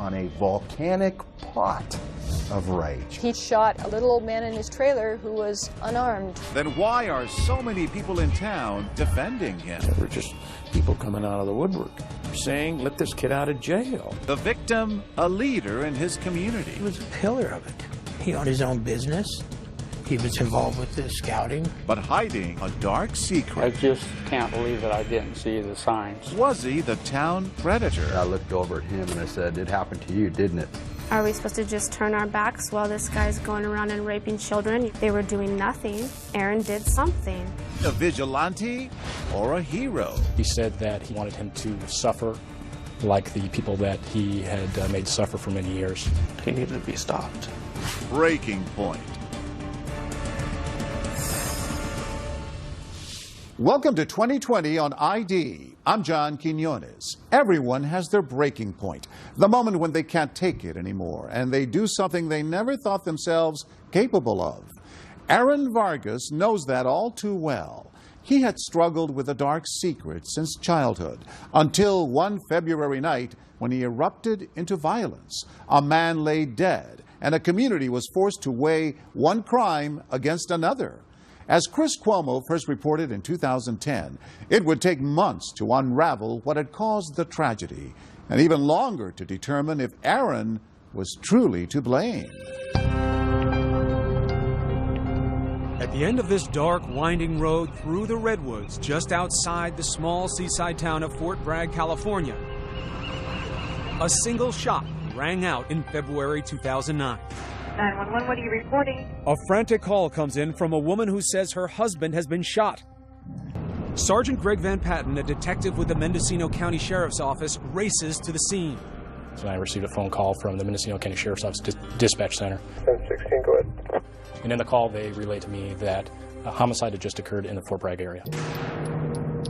on a volcanic pot of rage. He shot a little old man in his trailer who was unarmed. Then why are so many people in town defending him? There were just people coming out of the woodwork saying, let this kid out of jail. The victim, a leader in his community. He was a pillar of it. He owned his own business. He was involved with the scouting. But hiding a dark secret. I just can't believe that I didn't see the signs. Was he the town predator? I looked over at him and I said, it happened to you, didn't it? Are we supposed to just turn our backs while this guy's going around and raping children? They were doing nothing. Aaron did something. A vigilante or a hero? He said that he wanted him to suffer like the people that he had made suffer for many years. He needed to be stopped. Breaking Point. Welcome to 2020 on ID. I'm John Quinones. Everyone has their breaking point, the moment when they can't take it anymore, and they do something they never thought themselves capable of. Aaron Vargas knows that all too well. He had struggled with a dark secret since childhood, until one February night when he erupted into violence. A man lay dead, and a community was forced to weigh one crime against another. As Chris Cuomo first reported in 2010, it would take months to unravel what had caused the tragedy, and even longer to determine if Aaron was truly to blame. At the end of this dark, winding road through the redwoods just outside the small seaside town of Fort Bragg, California, a single shot rang out in February 2009. 911, what are you reporting? A frantic call comes in from a woman who says her husband has been shot. Sergeant Greg Van Patten, a detective with the Mendocino County Sheriff's Office, races to the scene. So I received a phone call from the Mendocino County Sheriff's Office Dispatch Center. 1016, go ahead. And in the call, they relayed to me that a homicide had just occurred in the Fort Bragg area.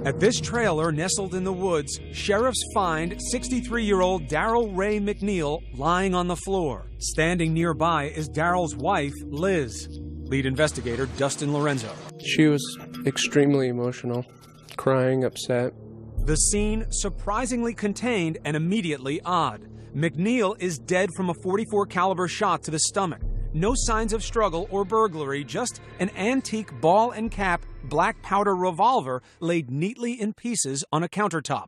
At this trailer nestled in the woods, sheriffs find 63-year-old Darrell Ray McNeil lying on the floor. Standing nearby is Darrell's wife, Liz. Lead investigator Dustin Lorenzo. She was extremely emotional, crying, upset. The scene surprisingly contained and immediately odd. McNeil is dead from a .44 caliber shot to the stomach. No signs of struggle or burglary, just an antique ball and cap black powder revolver laid neatly in pieces on a countertop.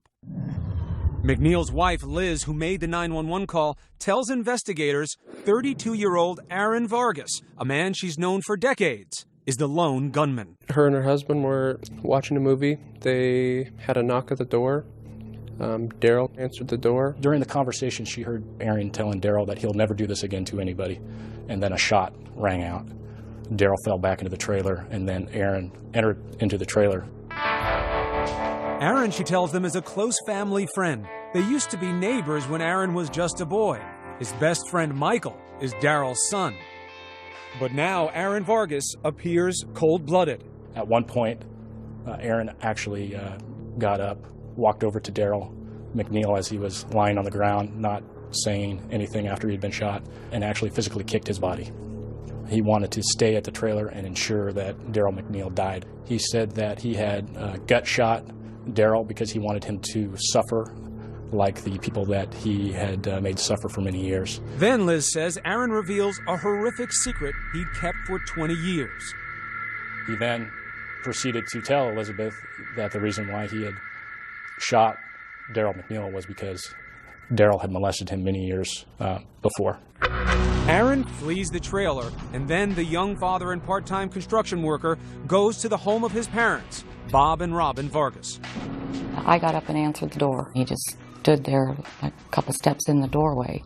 McNeil's wife, Liz, who made the 911 call, tells investigators 32-year-old Aaron Vargas, a man she's known for decades, is the lone gunman. Her and her husband were watching a movie. They had a knock at the door. Darrell answered the door. During the conversation, she heard Aaron telling Darrell that he'll never do this again to anybody. And then a shot rang out. Darrell fell back into the trailer, and then Aaron entered into the trailer. Aaron, she tells them, is a close family friend. They used to be neighbors when Aaron was just a boy. His best friend, Michael, is Darrell's son. But now Aaron Vargas appears cold-blooded. At one point, Aaron actually got up, walked over to Darrell McNeil as he was lying on the ground, not saying anything after he'd been shot, and actually physically kicked his body. He wanted to stay at the trailer and ensure that Darrell McNeil died. He said that he had gut shot Darrell because he wanted him to suffer like the people that he had made suffer for many years. Then, Liz says, Aaron reveals a horrific secret he'd kept for 20 years. He then proceeded to tell Elizabeth that the reason why he had shot Darrell McNeil was because Darrell had molested him many years before. Aaron flees the trailer, and then the young father and part-time construction worker goes to the home of his parents, Bob and Robin Vargas. I got up and answered the door. He just stood there a couple steps in the doorway.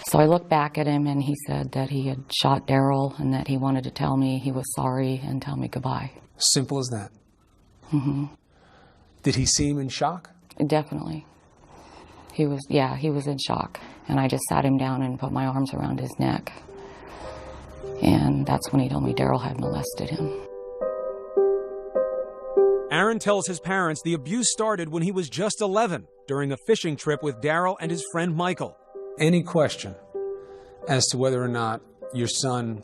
So I looked back at him, and he said that he had shot Darrell and that he wanted to tell me he was sorry and tell me goodbye. Simple as that. Mm-hmm. Did he seem in shock? Definitely. He was in shock. And I just sat him down and put my arms around his neck. And that's when he told me Darrell had molested him. Aaron tells his parents the abuse started when he was just 11, during a fishing trip with Darrell and his friend Michael. Any question as to whether or not your son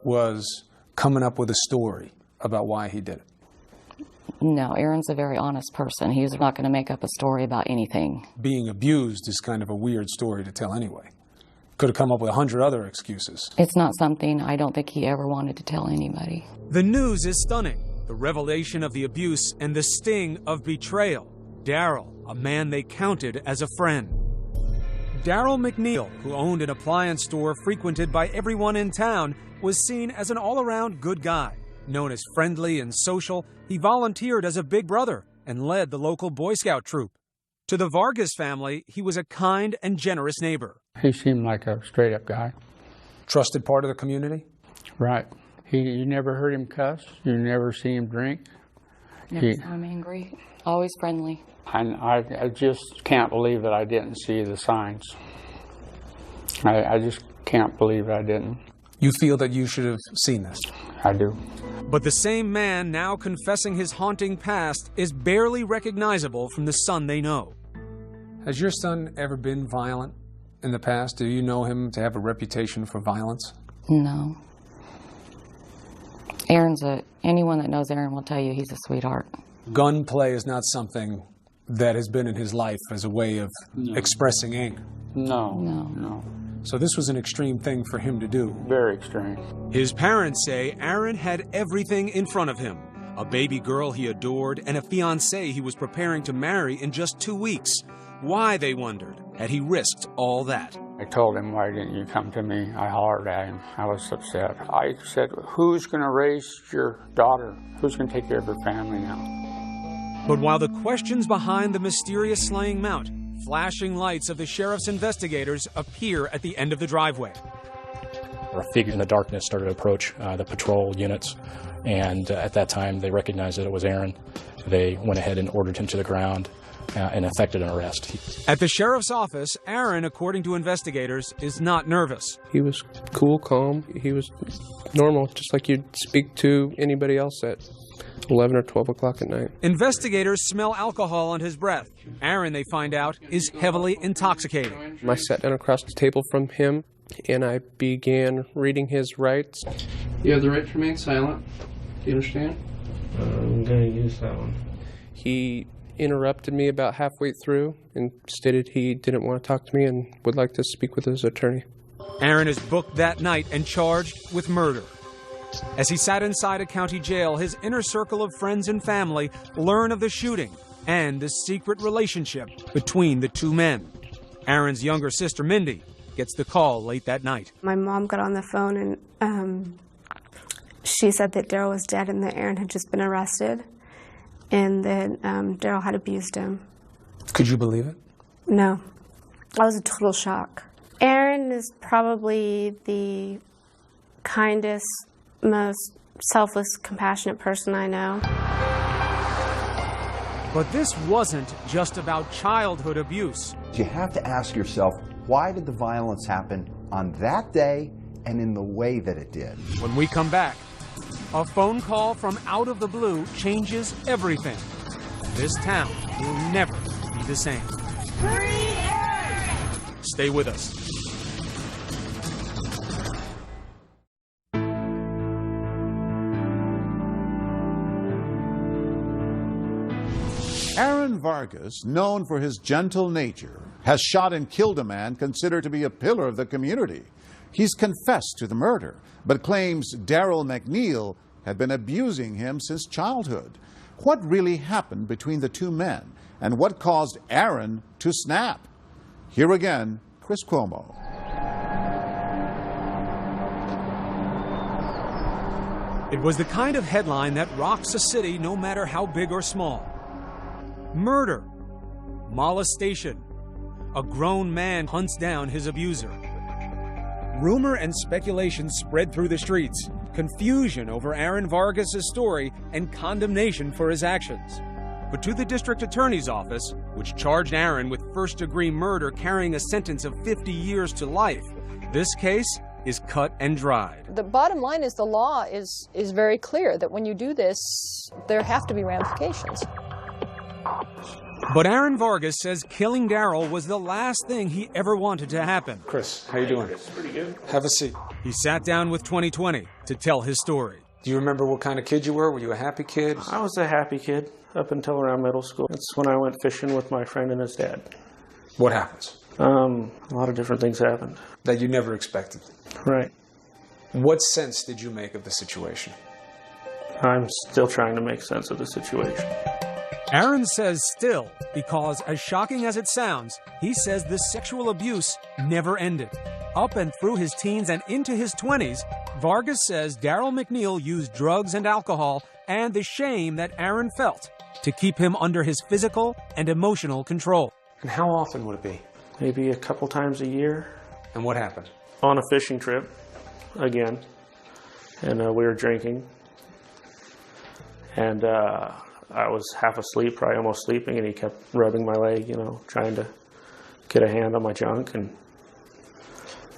was coming up with a story about why he did it? No, Aaron's a very honest person. He's not going to make up a story about anything. Being abused is kind of a weird story to tell anyway. Could have come up with 100 other excuses. It's not something I don't think he ever wanted to tell anybody. The news is stunning. The revelation of the abuse and the sting of betrayal. Darrell, a man they counted as a friend. Darrell McNeil, who owned an appliance store frequented by everyone in town, was seen as an all-around good guy. Known as friendly and social, he volunteered as a big brother and led the local Boy Scout troop. To the Vargas family, he was a kind and generous neighbor. He seemed like a straight-up guy. Trusted part of the community? Right. You never heard him cuss. You never see him drink. Never saw him angry. Always friendly. I just can't believe that I didn't see the signs. I just can't believe I didn't. You feel that you should have seen this? I do. But the same man now confessing his haunting past is barely recognizable from the son they know. Has your son ever been violent in the past? Do you know him to have a reputation for violence? No. Anyone that knows Aaron will tell you he's a sweetheart. Gunplay is not something that has been in his life as a way of expressing anger? No. So this was an extreme thing for him to do. Very extreme. His parents say Aaron had everything in front of him. A baby girl he adored and a fiancée he was preparing to marry in just 2 weeks. Why, they wondered, had he risked all that? I told him, why didn't you come to me? I hollered at him. I was upset. I said, who's going to raise your daughter? Who's going to take care of her family now? But while the questions behind the mysterious slaying mount, flashing lights of the sheriff's investigators appear at the end of the driveway. A figure in the darkness started to approach the patrol units, and at that time they recognized that it was Aaron. They went ahead and ordered him to the ground and effected an arrest. At the sheriff's office, Aaron, according to investigators, is not nervous. He was cool, calm. He was normal, just like you'd speak to anybody else at 11 or 12 o'clock at night. Investigators smell alcohol on his breath. Aaron, they find out, is heavily intoxicated. I sat down across the table from him, and I began reading his rights. You have the right to remain silent. Do you understand? I'm going to use that one. He interrupted me about halfway through and stated he didn't want to talk to me and would like to speak with his attorney. Aaron is booked that night and charged with murder. As he sat inside a county jail, his inner circle of friends and family learn of the shooting and the secret relationship between the two men. Aaron's younger sister, Mindy, gets the call late that night. My mom got on the phone and she said that Darrell was dead and that Aaron had just been arrested and that Darrell had abused him. Could you believe it? No. I was a total shock. Aaron is probably the kindest, most selfless, compassionate person I know. But this wasn't just about childhood abuse. You have to ask yourself, why did the violence happen on that day and in the way that it did? When we come back, a phone call from out of the blue changes everything. This town will never be the same. Stay with us. Aaron Vargas, known for his gentle nature, has shot and killed a man considered to be a pillar of the community. He's confessed to the murder, but claims Darrell McNeil had been abusing him since childhood. What really happened between the two men, and what caused Aaron to snap? Here again, Chris Cuomo. It was the kind of headline that rocks a city no matter how big or small. Murder, molestation, a grown man hunts down his abuser. Rumor and speculation spread through the streets, confusion over Aaron Vargas' story, and condemnation for his actions. But to the district attorney's office, which charged Aaron with first-degree murder carrying a sentence of 50 years to life, this case is cut and dried. The bottom line is the law is very clear that when you do this, there have to be ramifications. But Aaron Vargas says killing Darrell was the last thing he ever wanted to happen. Chris, how you doing? Pretty good. Have a seat. He sat down with 2020 to tell his story. Do you remember what kind of kid you were? Were you a happy kid? I was a happy kid up until around middle school. It's when I went fishing with my friend and his dad. What happens? A lot of different things happened. That you never expected. Right. What sense did you make of the situation? I'm still trying to make sense of the situation. Aaron says still, because as shocking as it sounds, he says the sexual abuse never ended. Up and through his teens and into his 20s, Vargas says Daryl McNeil used drugs and alcohol and the shame that Aaron felt to keep him under his physical and emotional control. And how often would it be? Maybe a couple times a year. And what happened? On a fishing trip, again. And we were drinking. And I was half asleep, probably almost sleeping, and he kept rubbing my leg, you know, trying to get a hand on my junk. And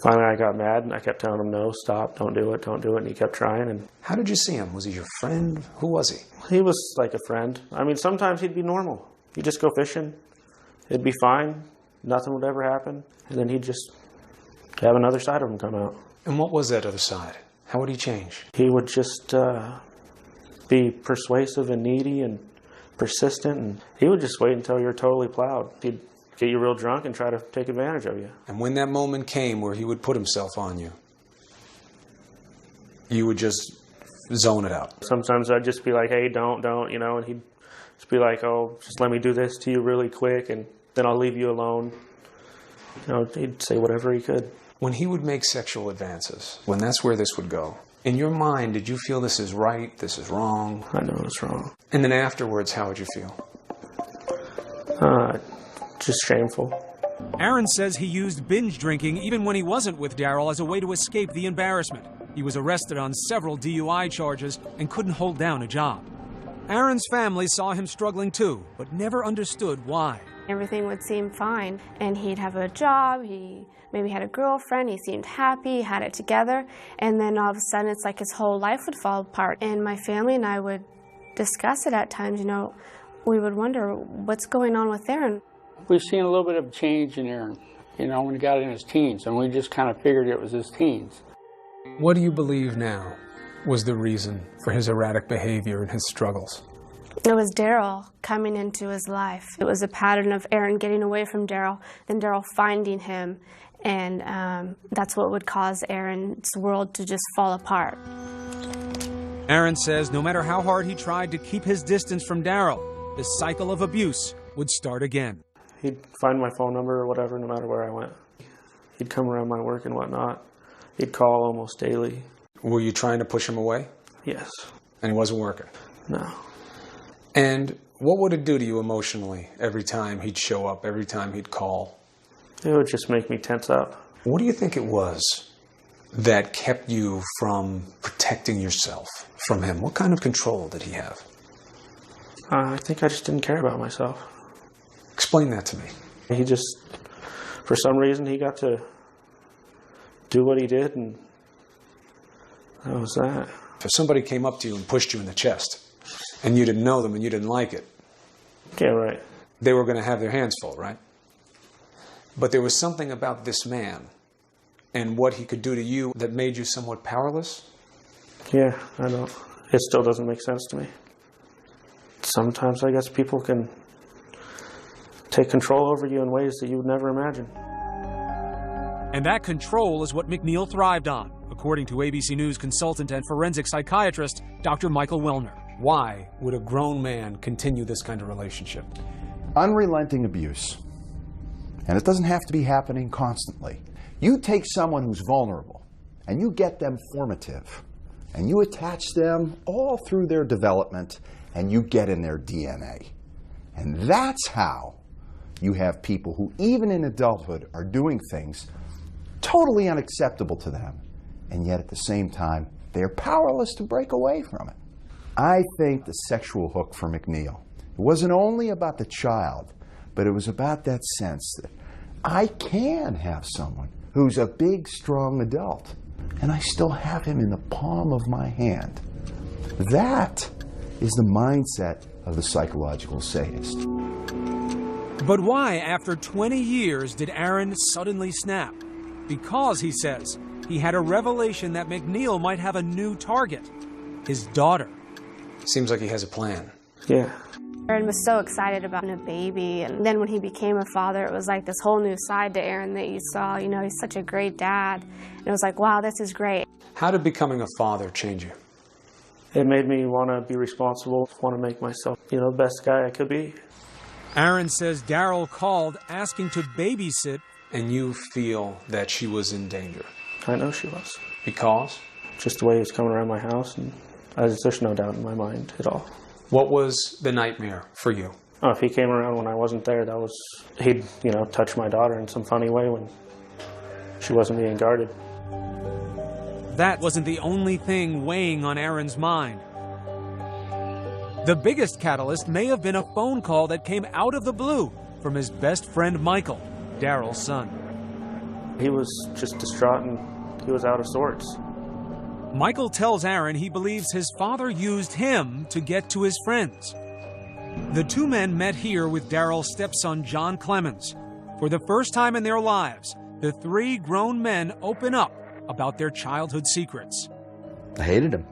finally I got mad, and I kept telling him, no, stop, don't do it, and he kept trying. And how did you see him? Was he your friend? Who was he? He was like a friend. I mean, sometimes he'd be normal. He'd just go fishing. It'd be fine. Nothing would ever happen. And then he'd just have another side of him come out. And what was that other side? How would he change? He would just be persuasive and needy and persistent, and he would just wait until you were totally plowed. He'd get you real drunk and try to take advantage of you. And when that moment came where he would put himself on you, you would just zone it out. Sometimes I'd just be like, hey, don't, you know, and he'd just be like, oh, just let me do this to you really quick, and then I'll leave you alone. You know, he'd say whatever he could. When he would make sexual advances, when that's where this would go, in your mind, did you feel this is right, this is wrong? I know it's wrong. And then afterwards, how would you feel? Just shameful. Aaron says he used binge drinking even when he wasn't with Daryl as a way to escape the embarrassment. He was arrested on several DUI charges and couldn't hold down a job. Aaron's family saw him struggling too, but never understood why. Everything would seem fine, and he'd have a job, he maybe had a girlfriend, he seemed happy, had it together, and then all of a sudden it's like his whole life would fall apart. And my family and I would discuss it at times, you know, we would wonder what's going on with Aaron. We've seen a little bit of change in Aaron, you know, when he got in his teens, and we just kind of figured it was his teens. What do you believe now was the reason for his erratic behavior and his struggles? It was Daryl coming into his life. It was a pattern of Aaron getting away from Daryl, then Daryl finding him, and that's what would cause Aaron's world to just fall apart. Aaron says no matter how hard he tried to keep his distance from Daryl, the cycle of abuse would start again. He'd find my phone number or whatever, no matter where I went. He'd come around my work and whatnot. He'd call almost daily. Were you trying to push him away? Yes. And he wasn't working? No. And what would it do to you emotionally every time he'd show up, every time he'd call? It would just make me tense up. What do you think it was that kept you from protecting yourself from him? What kind of control did he have? I think I just didn't care about myself. Explain that to me. He just, for some reason, he got to do what he did, and that was that. If somebody came up to you and pushed you in the chest, and you didn't know them and you didn't like it, yeah, right, they were going to have their hands full, right? But there was something about this man and what he could do to you that made you somewhat powerless? Yeah, I know. It still doesn't make sense to me. Sometimes I guess people can take control over you in ways that you would never imagine. And that control is what McNeil thrived on, according to ABC News consultant and forensic psychiatrist Dr. Michael Wellner. Why would a grown man continue this kind of relationship? Unrelenting abuse. And it doesn't have to be happening constantly. You take someone who's vulnerable and you get them formative and you attach them all through their development and you get in their DNA. And that's how you have people who, even in adulthood, are doing things totally unacceptable to them, and yet at the same time, they're powerless to break away from it. I think the sexual hook for McNeil, it wasn't only about the child, but it was about that sense that I can have someone who's a big, strong adult, and I still have him in the palm of my hand. That is the mindset of the psychological sadist. But why, after 20 years, did Aaron suddenly snap? Because, he says, he had a revelation that McNeil might have a new target. his daughter. Seems like he has a plan. Yeah. Aaron was so excited about a baby, and then when he became a father, it was like this whole new side to Aaron that you saw. You know, he's such a great dad, and it was like, wow, this is great. How did becoming a father change you? It made me want to be responsible, want to make myself, the best guy I could be. Aaron says Daryl called asking to babysit. And you feel that she was in danger? I know she was. Because? Just the way he was coming around my house, and there's no doubt in my mind at all. What was the nightmare for you? Oh, if he came around when I wasn't there, he'd, touch my daughter in some funny way when she wasn't being guarded. That wasn't the only thing weighing on Aaron's mind. The biggest catalyst may have been a phone call that came out of the blue from his best friend Michael, Daryl's son. He was just distraught and he was out of sorts. Michael tells Aaron he believes his father used him to get to his friends. The two men met here with Daryl's stepson, John Clemens. For the first time in their lives, the three grown men open up about their childhood secrets. I hated him.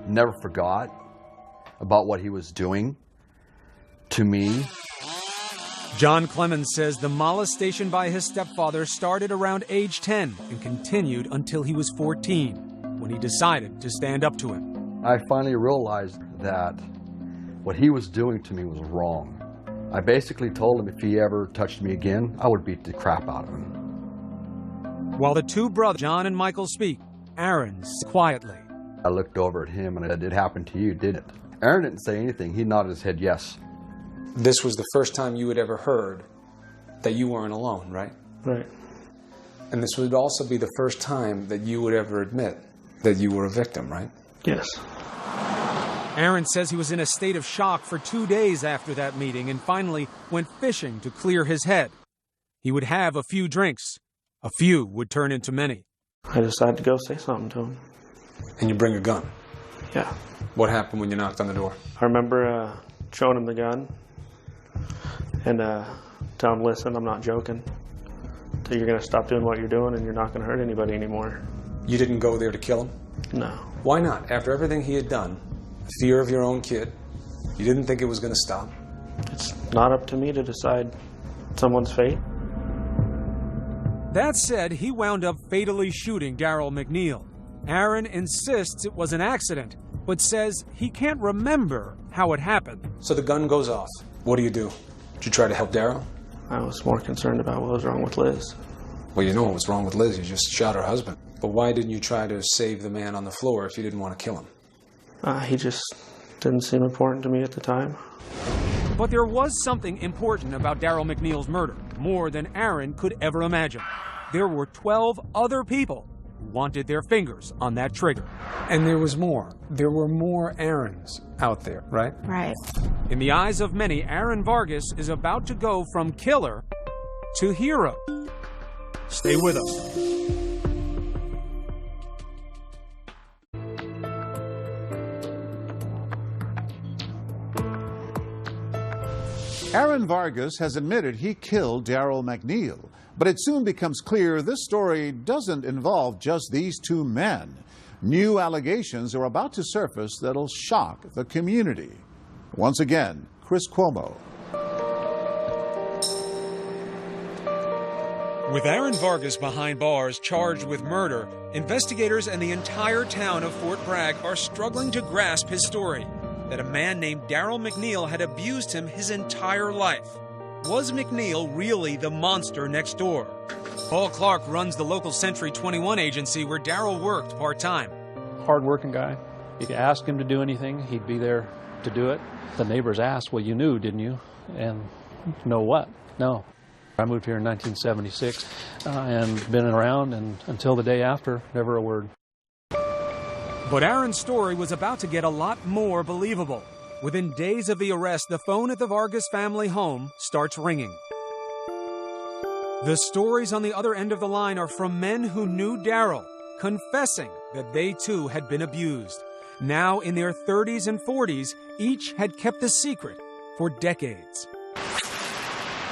Never forgot about what he was doing to me. John Clemens says the molestation by his stepfather started around age 10 and continued until he was 14, when he decided to stand up to him. I finally realized that what he was doing to me was wrong. I basically told him if he ever touched me again, I would beat the crap out of him. While the two brothers, John and Michael, speak, Aaron quietly. I looked over at him and I said, "It happened to you, didn't it?" Aaron didn't say anything. He nodded his head yes. This was the first time you had ever heard that you weren't alone, right? Right. And this would also be the first time that you would ever admit that you were a victim, right? Yes. Aaron says he was in a state of shock for 2 days after that meeting and finally went fishing to clear his head. He would have a few drinks. A few would turn into many. I decided to go say something to him. And you bring a gun? Yeah. What happened when you knocked on the door? I remember showing him the gun and tell him, "Listen, I'm not joking. So you're going to stop doing what you're doing and you're not going to hurt anybody anymore." You didn't go there to kill him? No. Why not? After everything he had done, the fear of your own kid, you didn't think it was going to stop? It's not up to me to decide someone's fate. That said, he wound up fatally shooting Daryl McNeil. Aaron insists it was an accident, but says he can't remember how it happened. So the gun goes off. What do? Did you try to help Daryl? I was more concerned about what was wrong with Liz. Well, you know what was wrong with Liz. You just shot her husband. But why didn't you try to save the man on the floor if you didn't want to kill him? He just didn't seem important to me at the time. But there was something important about Daryl McNeil's murder, more than Aaron could ever imagine. There were 12 other people who wanted their fingers on that trigger. And there was more. There were more Aarons out there, right? Right. In the eyes of many, Aaron Vargas is about to go from killer to hero. Stay with us. Aaron Vargas has admitted he killed Daryl McNeil, but it soon becomes clear this story doesn't involve just these two men. New allegations are about to surface that'll shock the community. Once again, Chris Cuomo. With Aaron Vargas behind bars charged with murder, investigators and the entire town of Fort Bragg are struggling to grasp his story. That a man named Daryl McNeil had abused him his entire life. Was McNeil really the monster next door? Paul Clark runs the local Century 21 agency where Daryl worked part-time. Hard-working guy. You could ask him to do anything, he'd be there to do it. The neighbors asked, "Well, you knew, didn't you?" And, "Know what?" "No." I moved here in 1976 and been around, and until the day after, never a word. But Aaron's story was about to get a lot more believable. Within days of the arrest, the phone at the Vargas family home starts ringing. The stories on the other end of the line are from men who knew Daryl, confessing that they too had been abused. Now in their 30s and 40s, each had kept the secret for decades.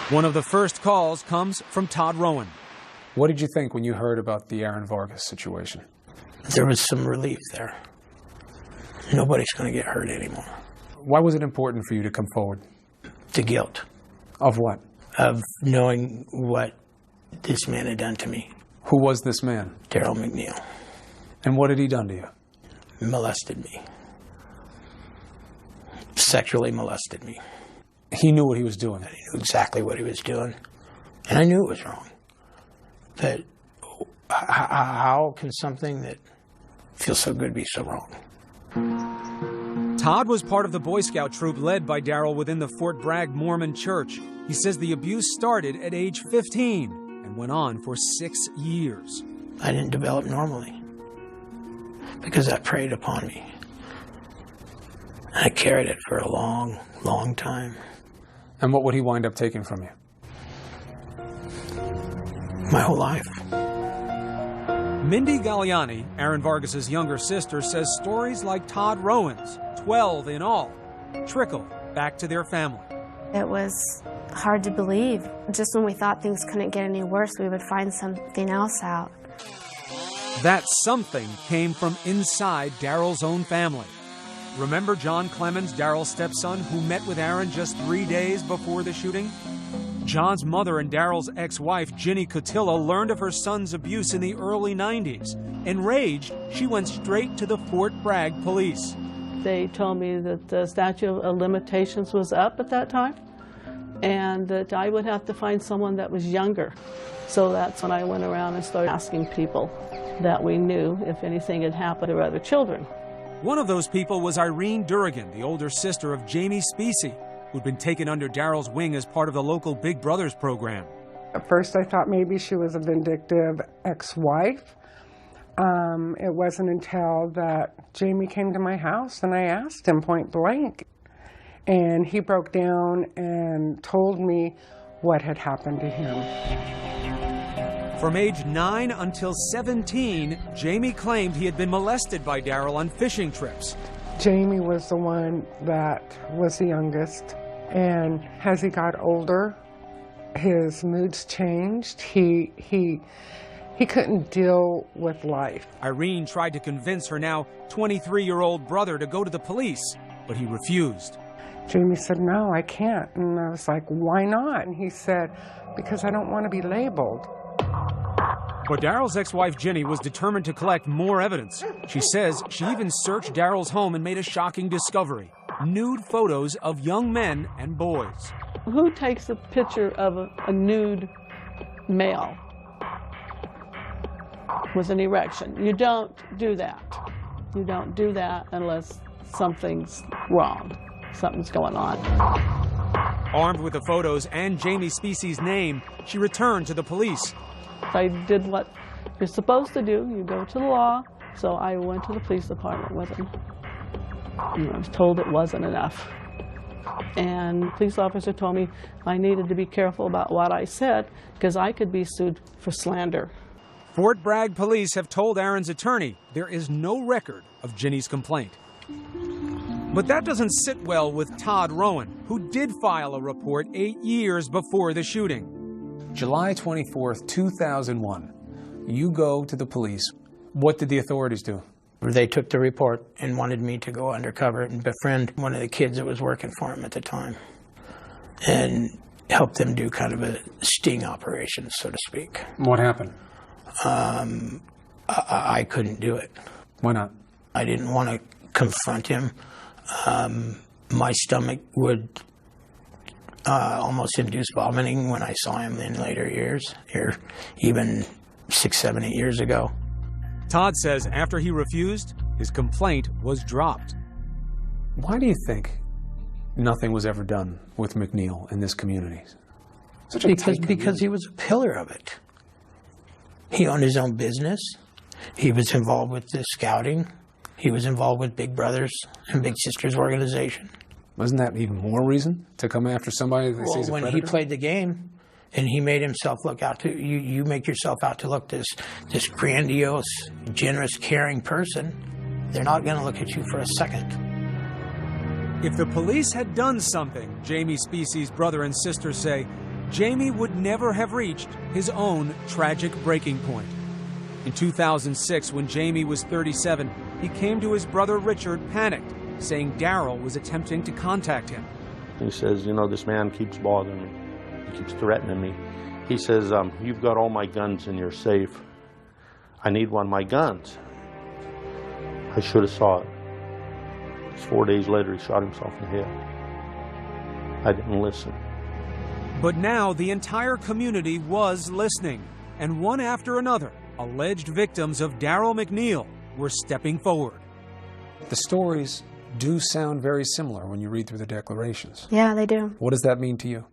One of the first calls comes from Todd Rowan. What did you think when you heard about the Aaron Vargas situation? There was some relief there. Nobody's going to get hurt anymore. Why was it important for you to come forward? The guilt. Of what? Of knowing what this man had done to me. Who was this man? Daryl McNeil. And what had he done to you? Molested me. Sexually molested me. He knew what he was doing. He knew exactly what he was doing. And I knew it was wrong. But how can something that feels so good be so wrong? Todd was part of the Boy Scout troop led by Daryl within the Fort Bragg Mormon Church. He says the abuse started at age 15 and went on for 6 years. I didn't develop normally because that preyed upon me. I carried it for a long, long time. And what would he wind up taking from you? My whole life. Mindy Galliani, Aaron Vargas's younger sister, says stories like Todd Rowan's, 12 in all, trickle back to their family. It was hard to believe. Just when we thought things couldn't get any worse, we would find something else out. That something came from inside Daryl's own family. Remember John Clemens, Daryl's stepson, who met with Aaron just 3 days before the shooting? John's mother and Daryl's ex-wife, Ginny Cotilla, learned of her son's abuse in the early 90s. Enraged, she went straight to the Fort Bragg police. They told me that the statute of limitations was up at that time and that I would have to find someone that was younger. So that's when I went around and started asking people that we knew if anything had happened to other children. One of those people was Irene Durrigan, the older sister of Jamie Specie, who'd been taken under Daryl's wing as part of the local Big Brothers program. At first I thought maybe she was a vindictive ex-wife. It wasn't until that Jamie came to my house and I asked him point blank. And he broke down and told me what had happened to him. From age 9 until 17, Jamie claimed he had been molested by Daryl on fishing trips. Jamie was the one that was the youngest, and as he got older, his moods changed. He couldn't deal with life. Irene tried to convince her now 23-year-old brother to go to the police, but he refused. Jamie said, "No, I can't." And I was like, "Why not?" And he said, "Because I don't want to be labeled." But Daryl's ex-wife Ginny was determined to collect more evidence. She says she even searched Daryl's home and made a shocking discovery: nude photos of young men and boys. Who takes a picture of a nude male with an erection? You don't do that. You don't do that unless something's wrong, something's going on. Armed with the photos and Jamie Specie's name, she returned to the police. I did what you're supposed to do. You go to the law. So I went to the police department with him. And I was told it wasn't enough. And the police officer told me I needed to be careful about what I said because I could be sued for slander. Fort Bragg police have told Aaron's attorney there is no record of Ginny's complaint. But that doesn't sit well with Todd Rowan, who did file a report 8 years before the shooting. July 24th, 2001. You go to the police. What did the authorities do? They took the report and wanted me to go undercover and befriend one of the kids that was working for him at the time and help them do kind of a sting operation, so to speak. What happened? I couldn't do it. Why not? I didn't want to confront him. My stomach would almost induce vomiting when I saw him in later years, or even 6, 7, 8 years ago. Todd says after he refused, his complaint was dropped. Why do you think nothing was ever done with McNeil in this community? Because he was a pillar of it. He owned his own business. He was involved with the scouting. He was involved with Big Brothers and Big Sisters organization. Wasn't that even more reason to come after somebody that sees a predator? When he played the game and he made himself look out to, you make yourself out to look this grandiose, generous, caring person, they're not going to look at you for a second. If the police had done something, Jamie Specie's brother and sister say, Jamie would never have reached his own tragic breaking point. In 2006, when Jamie was 37, he came to his brother Richard panicked, saying Daryl was attempting to contact him. He says, you know, this man keeps bothering me. He keeps threatening me. He says, you've got all my guns in your safe. I need one of my guns. I should have saw it. 4 days later, he shot himself in the head. I didn't listen. But now the entire community was listening, and one after another, alleged victims of Daryl McNeil were stepping forward. The stories do sound very similar when you read through the declarations. Yeah, they do. What does that mean to you?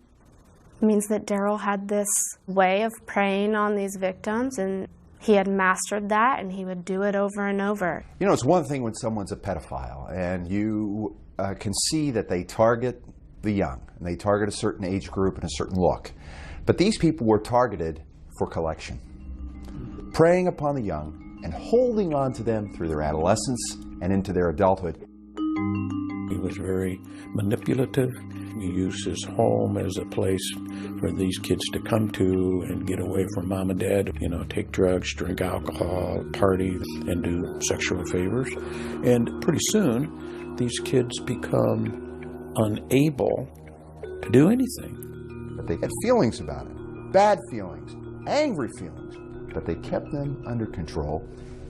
It means that Daryl had this way of preying on these victims, and he had mastered that, and he would do it over and over. You know, it's one thing when someone's a pedophile, and you can see that they target the young, and they target a certain age group and a certain look. But these people were targeted for collection, preying upon the young and holding on to them through their adolescence and into their adulthood. He was very manipulative. He used his home as a place for these kids to come to and get away from mom and dad, you know, take drugs, drink alcohol, party, and do sexual favors. And pretty soon, these kids become unable to do anything. But they had feelings about it, bad feelings, angry feelings, but they kept them under control,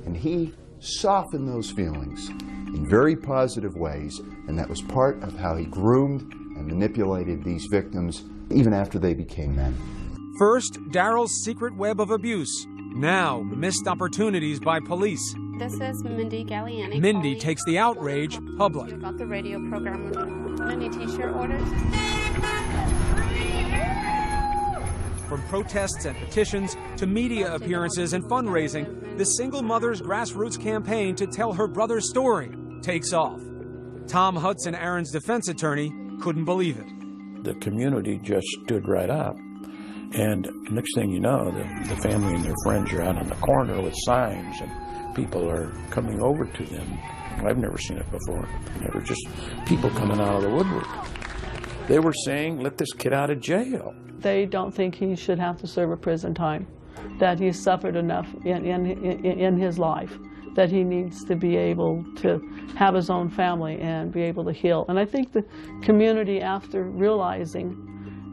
and he softened those feelings in very positive ways, and that was part of how he groomed and manipulated these victims even after they became men. First, Daryl's secret web of abuse. Now, missed opportunities by police. This is Mindy Galliani. Mindy takes the outrage public. About the radio program. Any t-shirt orders? From protests and petitions to media appearances and fundraising, the single mother's grassroots campaign to tell her brother's story takes off. Tom Hudson, Aaron's defense attorney, couldn't believe it. The community just stood right up. And next thing you know, the family and their friends are out on the corner with signs, and people are coming over to them. I've never seen it before. Never, just people coming out of the woodwork. They were saying, let this kid out of jail. They don't think he should have to serve a prison time, that he's suffered enough in his life, that he needs to be able to have his own family and be able to heal. And I think the community, after realizing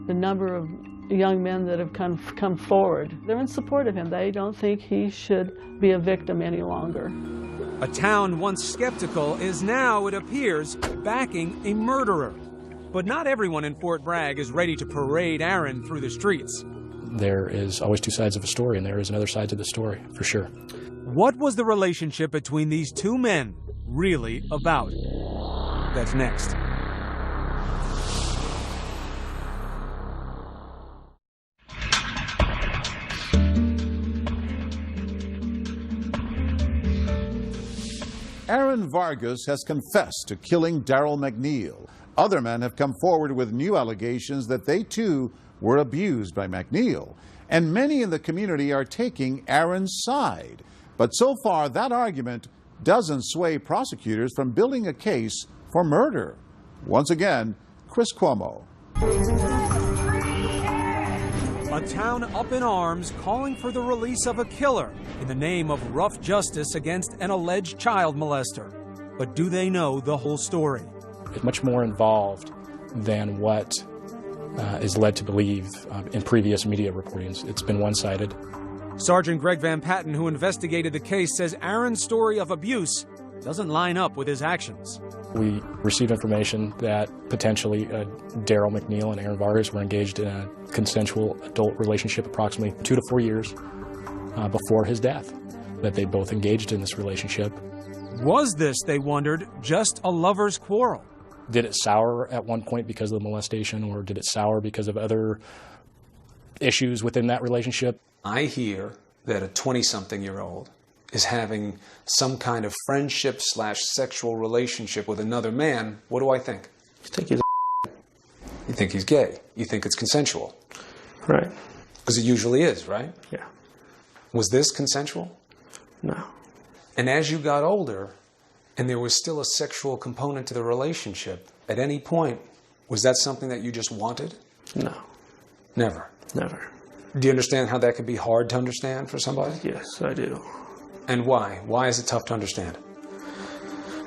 the number of young men that have come forward, they're in support of him. They don't think he should be a victim any longer. A town once skeptical is now, it appears, backing a murderer. But not everyone in Fort Bragg is ready to parade Aaron through the streets. There is always two sides of a story, and there is another side to the story, for sure. What was the relationship between these two men really about? That's next. Aaron Vargas has confessed to killing Daryl McNeil. Other men have come forward with new allegations that they too were abused by McNeil. And many in the community are taking Aaron's side. But so far, that argument doesn't sway prosecutors from building a case for murder. Once again, Chris Cuomo. A town up in arms calling for the release of a killer in the name of rough justice against an alleged child molester. But do they know the whole story? It's much more involved than what is led to believe in previous media reportings. It's been one-sided. Sergeant Greg Van Patten, who investigated the case, says Aaron's story of abuse doesn't line up with his actions. We received information that potentially Daryl McNeil and Aaron Vargas were engaged in a consensual adult relationship approximately 2 to 4 years before his death, that they both engaged in this relationship. Was this, they wondered, just a lover's quarrel? Did it sour at one point because of the molestation, or did it sour because of other issues within that relationship? I hear that a 20-something-year-old is having some kind of friendship/sexual relationship with another man. What do I think? You think he's You think he's gay. You think it's consensual. right? Because it usually is, right? Yeah. Was this consensual? No. And as you got older, and there was still a sexual component to the relationship, at any point, was that something that you just wanted? No. Never? Never. Do you understand how that could be hard to understand for somebody? Yes, I do. And why? Why is it tough to understand?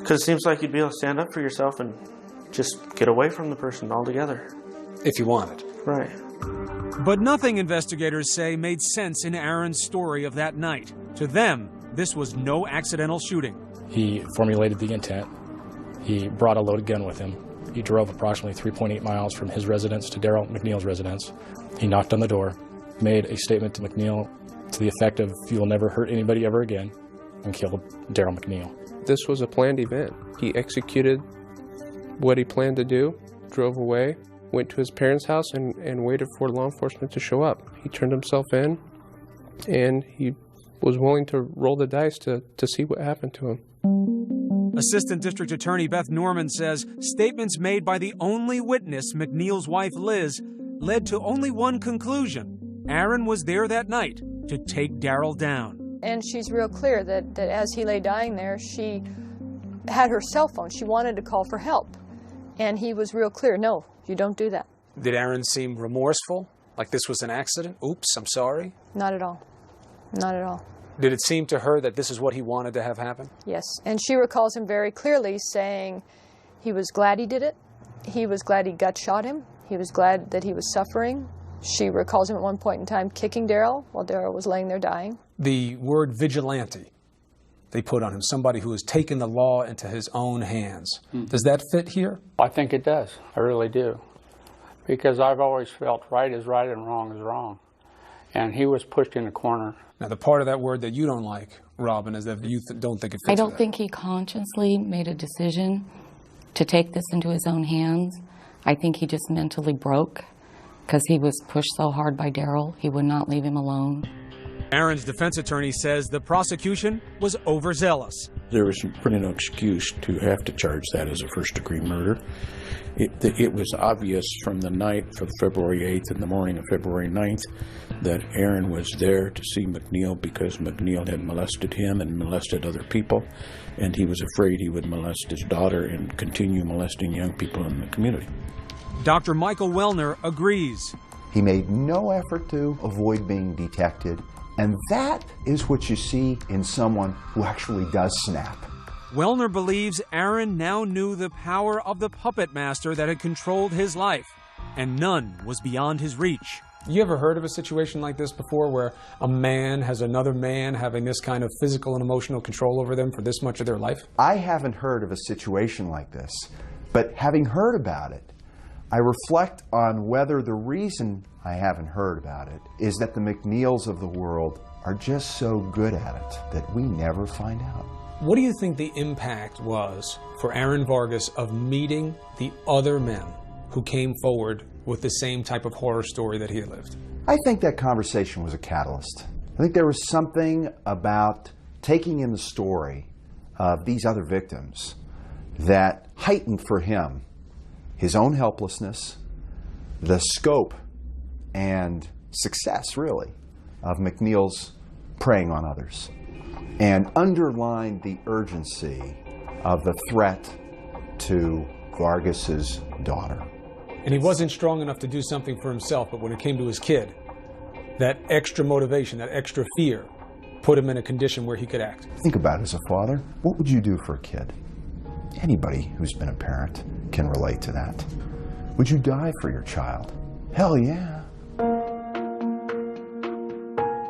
Because it seems like you'd be able to stand up for yourself and just get away from the person altogether. If you wanted. Right. But nothing, investigators say, made sense in Aaron's story of that night. To them, this was no accidental shooting. He formulated the intent. He brought a loaded gun with him. He drove approximately 3.8 miles from his residence to Daryl McNeil's residence. He knocked on the door, made a statement to McNeil to the effect of, "You will never hurt anybody ever again," and killed Daryl McNeil. This was a planned event. He executed what he planned to do, drove away, went to his parents' house, and waited for law enforcement to show up. He turned himself in, and he was willing to roll the dice to see what happened to him. Assistant District Attorney Beth Norman says statements made by the only witness, McNeil's wife Liz, led to only one conclusion. Aaron was there that night to take Daryl down. And she's real clear that as he lay dying there, she had her cell phone. She wanted to call for help. And he was real clear, no, you don't do that. Did Aaron seem remorseful? Like this was an accident? Oops, I'm sorry? Not at all. Not at all. Did it seem to her that this is what he wanted to have happen? Yes. And she recalls him very clearly saying he was glad he did it. He was glad he gut shot him. He was glad that he was suffering. She recalls him at one point in time kicking Daryl while Daryl was laying there dying. The word vigilante they put on him, somebody who has taken the law into his own hands. Does that fit here? I think it does. I really do. Because I've always felt right is right and wrong is wrong. And he was pushed in a corner. Now, the part of that word that you don't like, Robin, is that you don't think it fits. I don't think he consciously made a decision to take this into his own hands. I think he just mentally broke because he was pushed so hard by Daryl. He would not leave him alone. Aaron's defense attorney says the prosecution was overzealous. There was really no excuse to have to charge that as a first-degree murder. It was obvious from the night for February 8th and the morning of February 9th that Aaron was there to see McNeil because McNeil had molested him and molested other people, and he was afraid he would molest his daughter and continue molesting young people in the community. Dr. Michael Wellner agrees. He made no effort to avoid being detected, and that is what you see in someone who actually does snap. Wellner believes Aaron now knew the power of the puppet master that had controlled his life, and none was beyond his reach. You ever heard of a situation like this before where a man has another man having this kind of physical and emotional control over them for this much of their life? I haven't heard of a situation like this, but having heard about it, I reflect on whether the reason I haven't heard about it is that the McNeils of the world are just so good at it that we never find out. What do you think the impact was for Aaron Vargas of meeting the other men who came forward with the same type of horror story that he had lived? I think that conversation was a catalyst. I think there was something about taking in the story of these other victims that heightened for him his own helplessness, the scope and success, really, of McNeil's preying on others, and underlined the urgency of the threat to Vargas's daughter. And he wasn't strong enough to do something for himself, but when it came to his kid, that extra motivation, that extra fear, put him in a condition where he could act. Think about it as a father. What would you do for a kid? Anybody who's been a parent can relate to that. Would you die for your child? Hell yeah.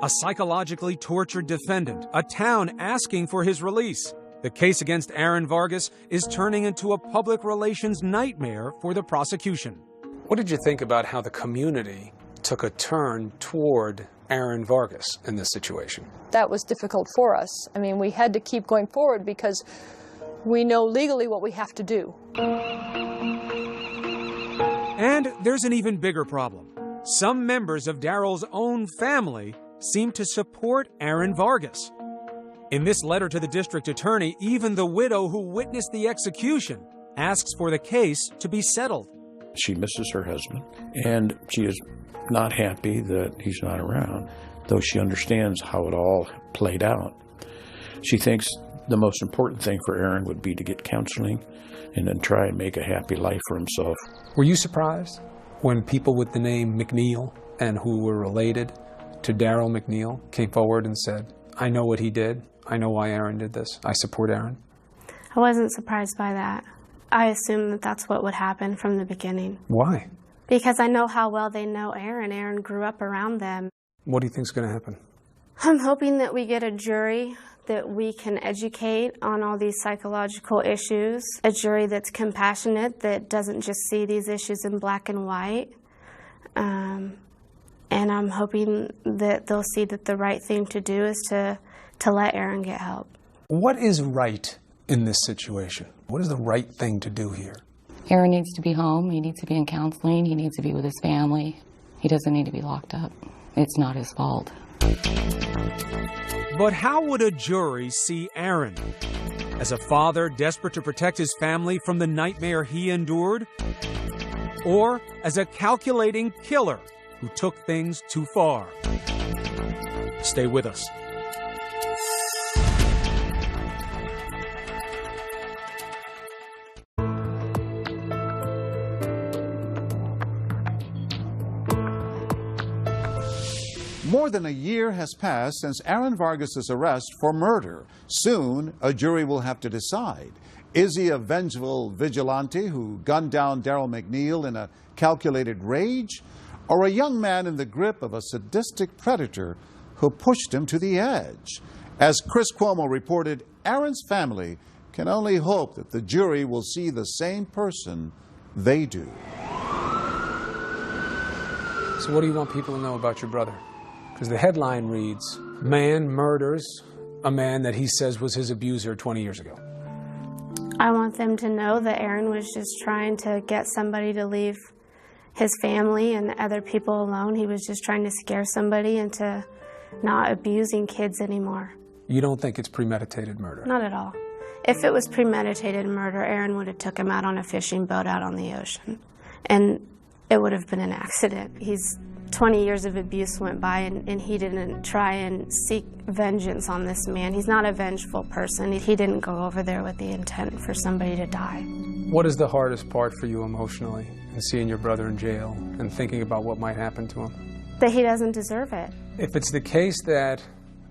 A psychologically tortured defendant, a town asking for his release. The case against Aaron Vargas is turning into a public relations nightmare for the prosecution. What did you think about how the community took a turn toward Aaron Vargas in this situation? That was difficult for us. I mean, we had to keep going forward because we know legally what we have to do. And there's an even bigger problem. Some members of Daryl's own family seem to support Aaron Vargas. In this letter to the district attorney, even the widow who witnessed the execution asks for the case to be settled. She misses her husband, and she is not happy that he's not around, though she understands how it all played out. She thinks the most important thing for Aaron would be to get counseling and then try and make a happy life for himself. Were you surprised when people with the name McNeil and who were related to Daryl McNeil came forward and said, I know what he did. I know why Aaron did this. I support Aaron? I wasn't surprised by that. I assumed that that's what would happen from the beginning. Why? Because I know how well they know Aaron. Aaron grew up around them. What do you think's going to happen? I'm hoping that we get a jury that we can educate on all these psychological issues, a jury that's compassionate, that doesn't just see these issues in black and white. And I'm hoping that they'll see that the right thing to do is to let Aaron get help. What is right in this situation? What is the right thing to do here? Aaron needs to be home. He needs to be in counseling. He needs to be with his family. He doesn't need to be locked up. It's not his fault. But how would a jury see Aaron? As a father desperate to protect his family from the nightmare he endured? Or as a calculating killer who took things too far? Stay with us. More than a year has passed since Aaron Vargas's arrest for murder. Soon, a jury will have to decide. Is he a vengeful vigilante who gunned down Darryl McNeil in a calculated rage? Or a young man in the grip of a sadistic predator who pushed him to the edge? As Chris Cuomo reported, Aaron's family can only hope that the jury will see the same person they do. So what do you want people to know about your brother? Because the headline reads, man murders a man that he says was his abuser 20 years ago. I want them to know that Aaron was just trying to get somebody to leave his family and other people alone. He was just trying to scare somebody into not abusing kids anymore. You don't think it's premeditated murder? Not at all. If it was premeditated murder, Aaron would have took him out on a fishing boat out on the ocean. And it would have been an accident. 20 years of abuse went by and he didn't try and seek vengeance on this man. He's not a vengeful person. He didn't go over there with the intent for somebody to die. What is the hardest part for you emotionally in seeing your brother in jail and thinking about what might happen to him? That he doesn't deserve it. If it's the case that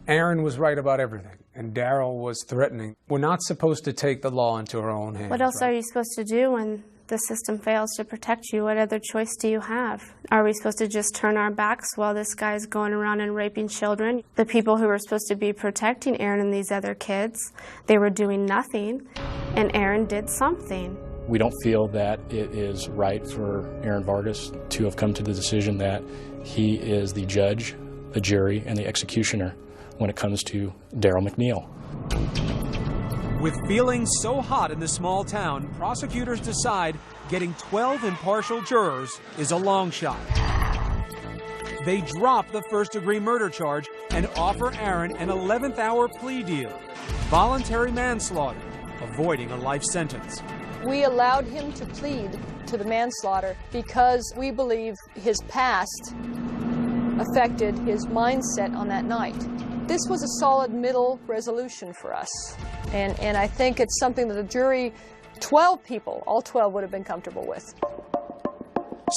Aaron was right about everything and Darryl was threatening, we're not supposed to take the law into our own hands. What else are you supposed to do when the system fails to protect you? What other choice do you have? Are we supposed to just turn our backs while this guy's going around and raping children? The people who were supposed to be protecting Aaron and these other kids, they were doing nothing, and Aaron did something. We don't feel that it is right for Aaron Vargas to have come to the decision that he is the judge, the jury, and the executioner when it comes to Darryl McNeil. With feelings so hot in the small town, prosecutors decide getting 12 impartial jurors is a long shot. They drop the first-degree murder charge and offer Aaron an 11th-hour plea deal, voluntary manslaughter, avoiding a life sentence. We allowed him to plead to the manslaughter because we believe his past affected his mindset on that night. This was a solid middle resolution for us. And I think it's something that the jury, 12 people, all 12 would have been comfortable with.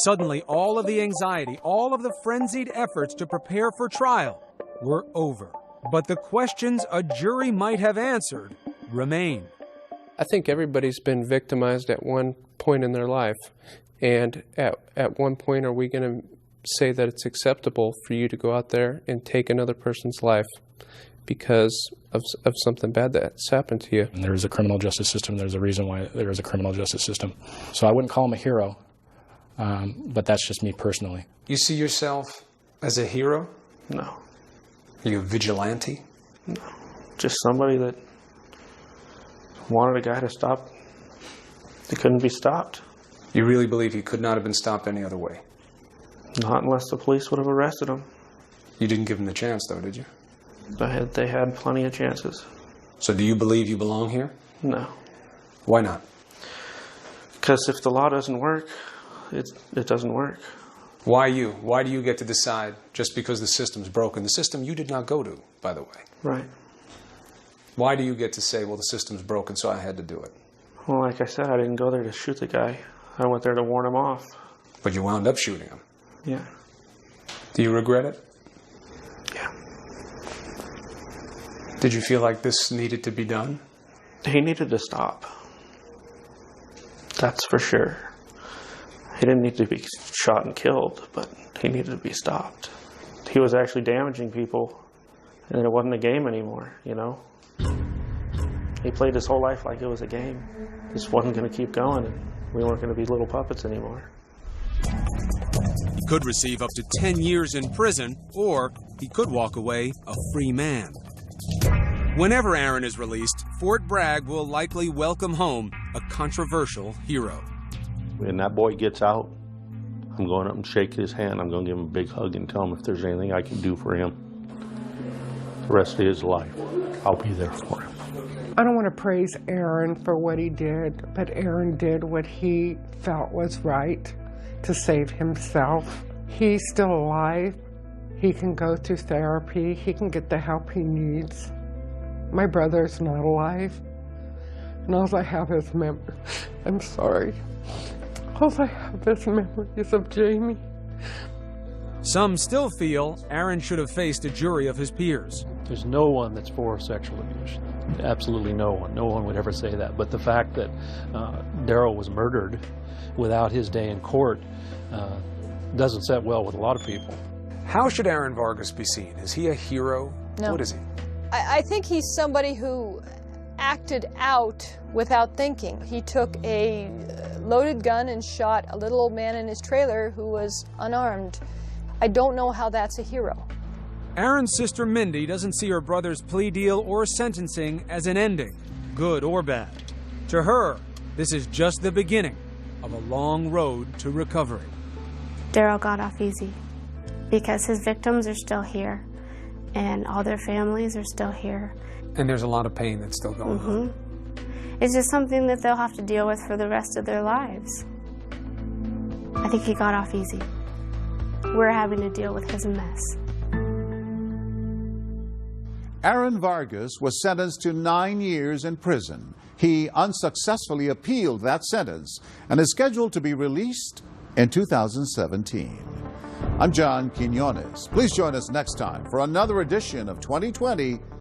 Suddenly, all of the anxiety, all of the frenzied efforts to prepare for trial were over. But the questions a jury might have answered remain. I think everybody's been victimized at one point in their life. And at one point, are we going to say that it's acceptable for you to go out there and take another person's life because of something bad that's happened to you? And there is a criminal justice system. There's a reason why there is a criminal justice system. So I wouldn't call him a hero, but that's just me personally. You see yourself as a hero? No. Are you a vigilante? No. Just somebody that wanted a guy to stop. He couldn't be stopped. You really believe he could not have been stopped any other way? Not unless the police would have arrested him. You didn't give him the chance, though, did you? They had plenty of chances. So do you believe you belong here? No. Why not? Because if the law doesn't work, it doesn't work. Why you? Why do you get to decide just because the system's broken? The system you did not go to, by the way. Right. Why do you get to say, well, the system's broken, so I had to do it? Well, like I said, I didn't go there to shoot the guy. I went there to warn him off. But you wound up shooting him. Yeah. Do you regret it? Yeah. Did you feel like this needed to be done? He needed to stop. That's for sure. He didn't need to be shot and killed, but he needed to be stopped. He was actually damaging people, and it wasn't a game anymore, you know? He played his whole life like it was a game. This wasn't going to keep going, and we weren't going to be little puppets anymore. He could receive up to 10 years in prison, or he could walk away a free man. Whenever Aaron is released, Fort Bragg will likely welcome home a controversial hero. When that boy gets out, I'm going up and shake his hand. I'm going to give him a big hug and tell him if there's anything I can do for him. The rest of his life, I'll be there for him. I don't want to praise Aaron for what he did, but Aaron did what he felt was right to save himself. He's still alive. He can go through therapy. He can get the help he needs. My brother's not alive, and all I have is memories. I'm sorry. All I have is memories of Jamie. Some still feel Aaron should have faced a jury of his peers. There's no one that's for sexual abuse. Absolutely no one. No one would ever say that. But the fact that Darrell was murdered without his day in court doesn't set well with a lot of people. How should Aaron Vargas be seen? Is he a hero? No. What is he? I think he's somebody who acted out without thinking. He took a loaded gun and shot a little old man in his trailer who was unarmed. I don't know how that's a hero. Aaron's sister Mindy doesn't see her brother's plea deal or sentencing as an ending, good or bad. To her, this is just the beginning of a long road to recovery. Darrell got off easy because his victims are still here and all their families are still here. And there's a lot of pain that's still going on. It's just something that they'll have to deal with for the rest of their lives. I think he got off easy. We're having to deal with his mess. Aaron Vargas was sentenced to 9 years in prison. He unsuccessfully appealed that sentence and is scheduled to be released in 2017. I'm John Quinones. Please join us next time for another edition of 2020